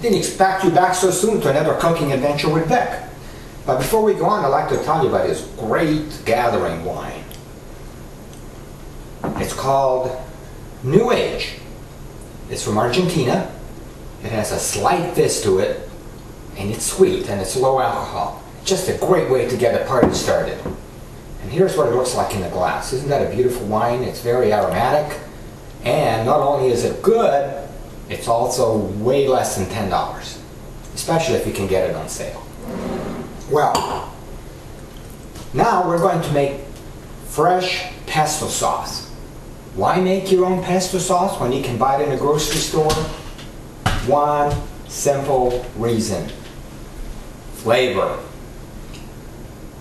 didn't expect you back so soon to another cooking adventure with Vic. But before we go on, I'd like to tell you about this great gathering wine. It's called New Age. It's from Argentina. It has a slight fizz to it, and it's sweet and it's low alcohol. Just a great way to get a party started. And here's what it looks like in the glass. Isn't that a beautiful wine? It's very aromatic, and not only is it good, it's also way less than $10, especially if you can get it on sale. Well, now we're going to make fresh pesto sauce. Why make your own pesto sauce when you can buy it in a grocery store? One simple reason: flavor.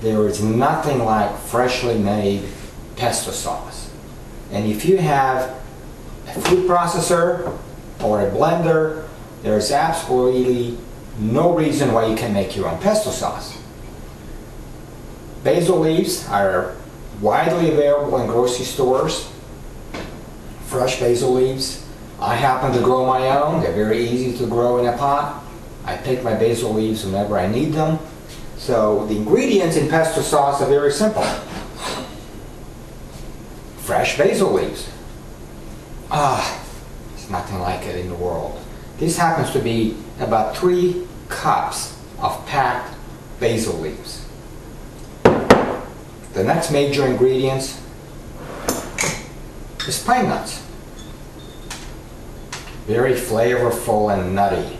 There is nothing like freshly made pesto sauce. And if you have a food processor or a blender, there's absolutely no reason why you can make your own pesto sauce. Basil leaves are widely available in grocery stores. Fresh basil leaves. I happen to grow my own. They're very easy to grow in a pot. I pick my basil leaves whenever I need them. So the ingredients in pesto sauce are very simple. Fresh basil leaves. There's nothing like it in the world. This happens to be about 3 cups of packed basil leaves. The next major ingredient is pine nuts. Very flavorful and nutty.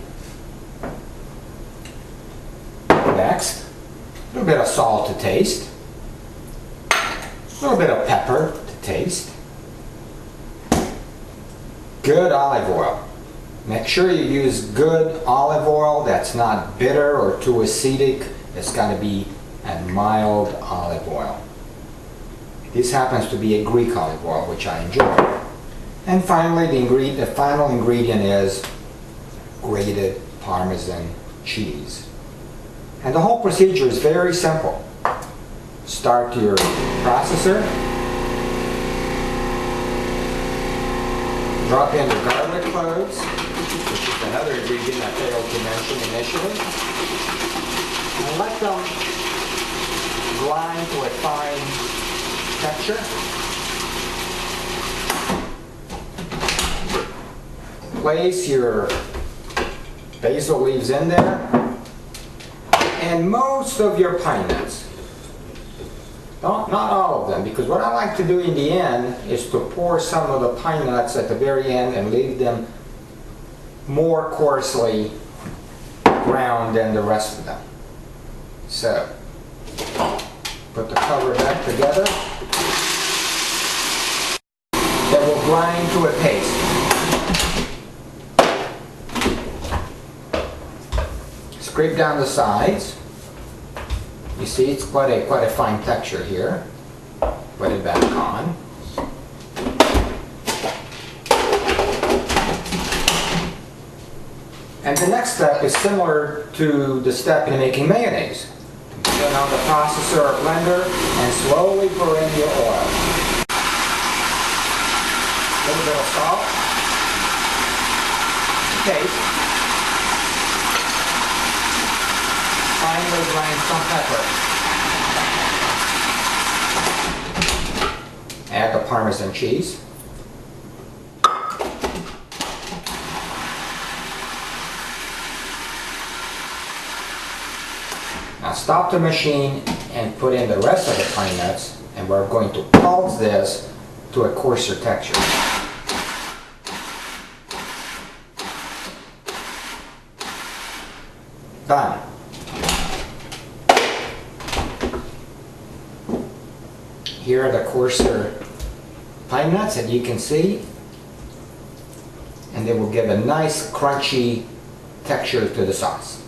Next, a little bit of salt to taste, a little bit of pepper to taste, good olive oil. Make sure you use good olive oil that's not bitter or too acidic. It's got to be a mild olive oil. This happens to be a Greek olive oil, which I enjoy. And finally, the final ingredient is grated Parmesan cheese. And the whole procedure is very simple. Start your processor, drop in the garlic cloves, which is another ingredient I failed to mention initially, and let them grind to a fine texture. Place your basil leaves in there, and most of your pine nuts. Not all of them, because what I like to do in the end is to pour some of the pine nuts at the very end and leave them more coarsely ground than the rest of them. So, put the cover back together. Then we'll grind to a paste. Scrape down the sides. You see, it's quite a fine texture here. Put it back on. And the next step is similar to the step in making mayonnaise. Turn on the processor or blender and slowly pour in your oil. A little bit of salt. Taste. Finally grind some pepper. Add the Parmesan cheese. Now stop the machine and put in the rest of the pine nuts, and we're going to pulse this to a coarser texture. Done. Here are the coarser pine nuts that you can see, and they will give a nice crunchy texture to the sauce.